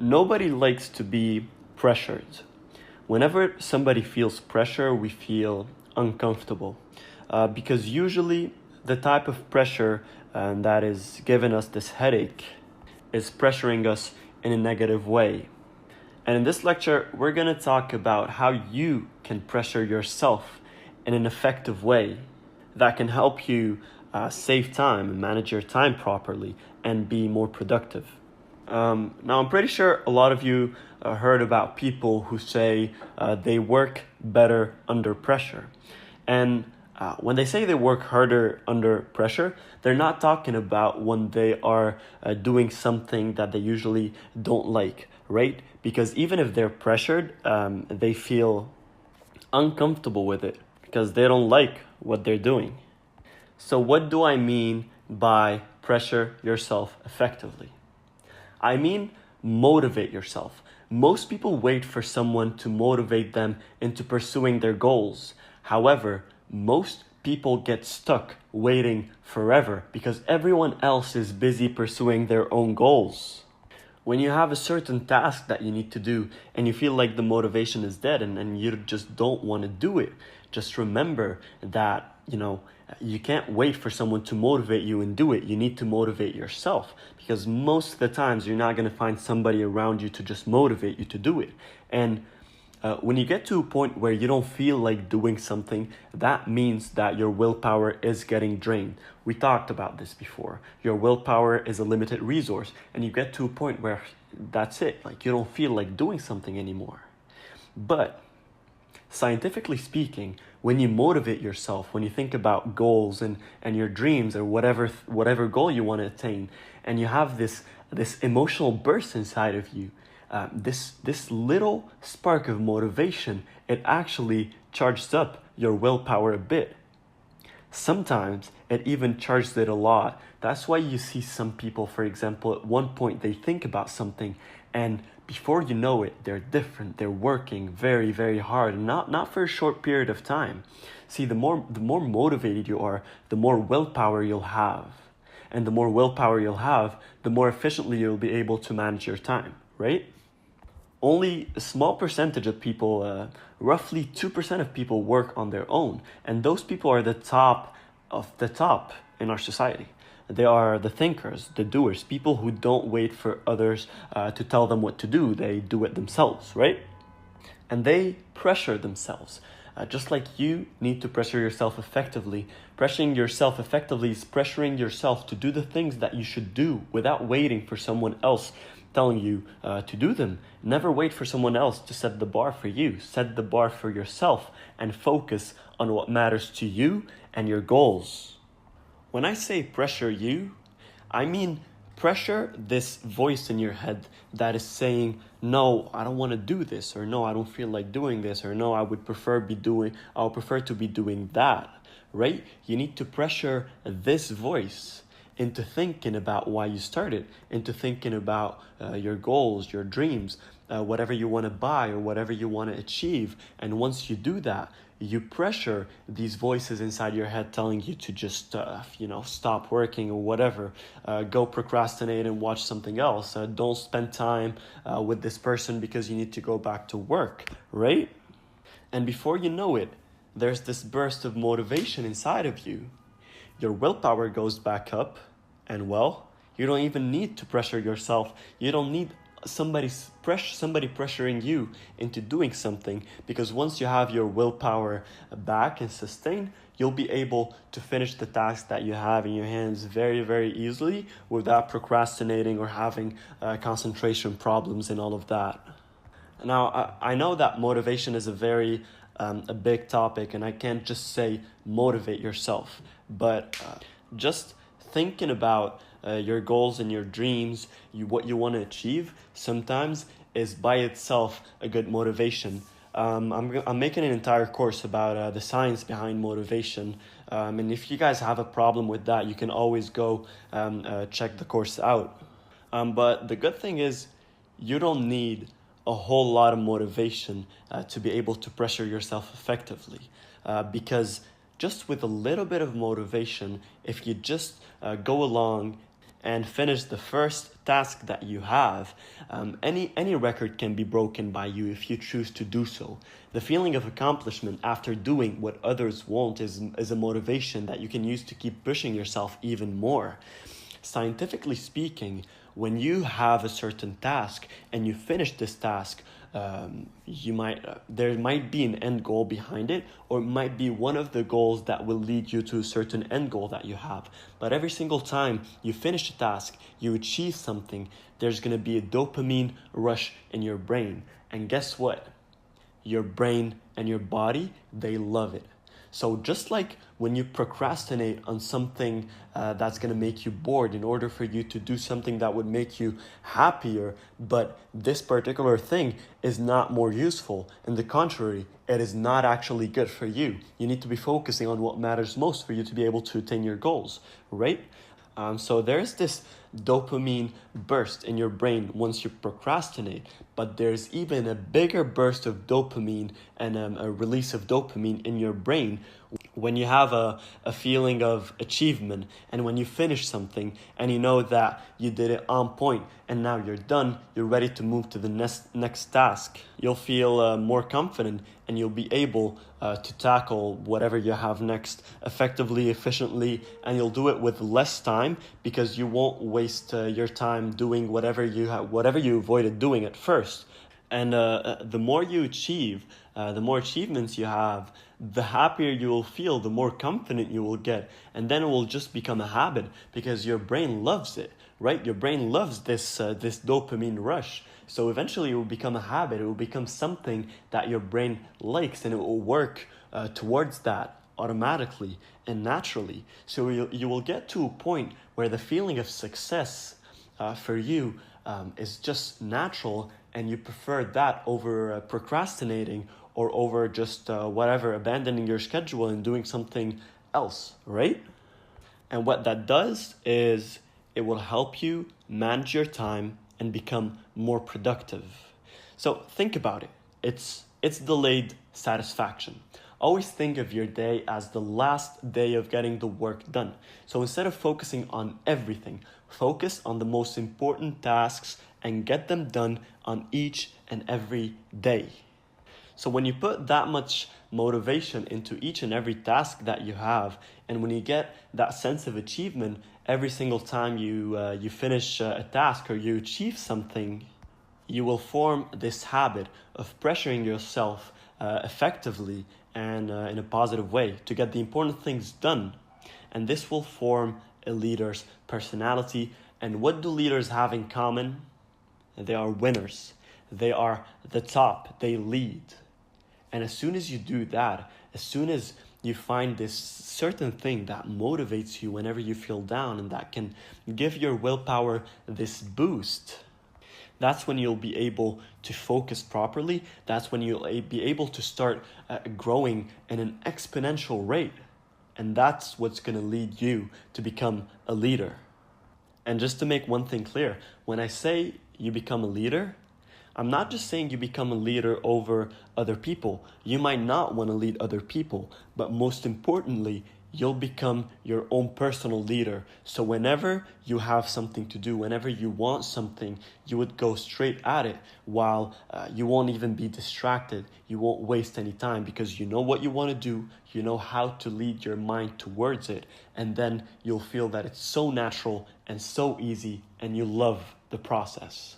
Nobody likes to be pressured. Whenever somebody feels pressure, we feel uncomfortable because usually the type of pressure that is giving us this headache is pressuring us in a negative way. And in this lecture, we're going to talk about how you can pressure yourself in an effective way that can help you save time and manage your time properly and be more productive. Now, I'm pretty sure a lot of you heard about people who say they work better under pressure. And when they say they work harder under pressure, they're not talking about when they are doing something that they usually don't like, right? Because even if they're pressured, they feel uncomfortable with it because they don't like what they're doing. So what do I mean by pressure yourself effectively? I mean, motivate yourself. Most people wait for someone to motivate them into pursuing their goals. However, most people get stuck waiting forever because everyone else is busy pursuing their own goals. When you have a certain task that you need to do and you feel like the motivation is dead and you just don't want to do it, just remember that, you can't wait for someone to motivate you and do it. You need to motivate yourself because most of the times you're not going to find somebody around you to just motivate you to do it. And when you get to a point where you don't feel like doing something, that means that your willpower is getting drained. We talked about this before. Your willpower is a limited resource, and you get to a point where that's it. Like you don't feel like doing something anymore. But scientifically speaking, when you motivate yourself, when you think about goals and your dreams or whatever goal you want to attain, and you have this emotional burst inside of you, this little spark of motivation, it actually charges up your willpower a bit. Sometimes it even charges it a lot. That's why you see some people, for example, at one point they think about something and before you know it, they're different. They're working very, very hard, and not for a short period of time. See, the more motivated you are, the more willpower you'll have. And the more willpower you'll have, the more efficiently you'll be able to manage your time, right? Only a small percentage of people, roughly 2% of people work on their own. And those people are the top of the top in our society. They are the thinkers, the doers, people who don't wait for others to tell them what to do. They do it themselves, right? And they pressure themselves. Just like you need to pressure yourself effectively. Pressuring yourself effectively is pressuring yourself to do the things that you should do without waiting for someone else telling you to do them. Never wait for someone else to set the bar for you. Set the bar for yourself and focus on what matters to you and your goals. When I say pressure you, I mean pressure this voice in your head that is saying, no, I don't want to do this, or no, I don't feel like doing this, or no, I would prefer to be doing that, right? You need to pressure this voice into thinking about why you started, into thinking about your goals, your dreams, whatever you want to buy or whatever you want to achieve. And once you do that, you pressure these voices inside your head telling you to just, stop working or whatever. Go procrastinate and watch something else. Don't spend time with this person because you need to go back to work, right? And before you know it, there's this burst of motivation inside of you. Your willpower goes back up, and you don't even need to pressure yourself. You don't need somebody pressuring you into doing something, because once you have your willpower back and sustained, you'll be able to finish the task that you have in your hands very, very easily without procrastinating or having concentration problems and all of that. Now, I know that motivation is a big topic, and I can't just say motivate yourself, but just thinking about your goals and your dreams, what you want to achieve, sometimes is by itself a good motivation. I'm making an entire course about the science behind motivation, and if you guys have a problem with that, you can always go check the course out. But the good thing is, you don't need a whole lot of motivation to be able to pressure yourself effectively, because just with a little bit of motivation, if you just go along and finish the first task that you have, any record can be broken by you if you choose to do so. The feeling of accomplishment after doing what others won't is a motivation that you can use to keep pushing yourself even more. Scientifically speaking, when you have a certain task and you finish this task, there might be an end goal behind it, or it might be one of the goals that will lead you to a certain end goal that you have. But every single time you finish a task, you achieve something, there's going to be a dopamine rush in your brain. And guess what? Your brain and your body, they love it. So just like when you procrastinate on something that's going to make you bored in order for you to do something that would make you happier, but this particular thing is not more useful. On the contrary, it is not actually good for you. You need to be focusing on what matters most for you to be able to attain your goals, right? So there's this dopamine burst in your brain once you procrastinate, but there's even a bigger burst of dopamine and a release of dopamine in your brain when you have a feeling of achievement, and when you finish something and you know that you did it on point and now you're done, you're ready to move to the next task. You'll feel more confident, and you'll be able to tackle whatever you have next effectively, efficiently, and you'll do it with less time because you won't waste your time doing whatever you avoided doing at first. And the more you achieve, the more achievements you have, the happier you will feel, the more confident you will get. And then it will just become a habit because your brain loves it, right? Your brain loves this dopamine rush. So eventually it will become a habit. It will become something that your brain likes, and it will work towards that automatically and naturally. So you will get to a point where the feeling of success for you is just natural, and you prefer that over procrastinating or over just abandoning your schedule and doing something else, right? And what that does is it will help you manage your time and become more productive. So think about it. It's delayed satisfaction. Always think of your day as the last day of getting the work done. So instead of focusing on everything, focus on the most important tasks and get them done on each and every day. So when you put that much motivation into each and every task that you have, and when you get that sense of achievement every single time you finish a task or you achieve something, you will form this habit of pressuring yourself effectively and in a positive way to get the important things done. And this will form a leader's personality. And what do leaders have in common? They are winners. They are the top. They lead. And as soon as you do that, as soon as you find this certain thing that motivates you whenever you feel down and that can give your willpower this boost, that's when you'll be able to focus properly. That's when you'll be able to start growing in an exponential rate. And that's what's going to lead you to become a leader. And just to make one thing clear, when I say you become a leader, I'm not just saying you become a leader over other people. You might not want to lead other people, but most importantly, you'll become your own personal leader. So whenever you have something to do, whenever you want something, you would go straight at it, while you won't even be distracted. You won't waste any time because you know what you want to do. You know how to lead your mind towards it. And then you'll feel that it's so natural and so easy, and you love the process.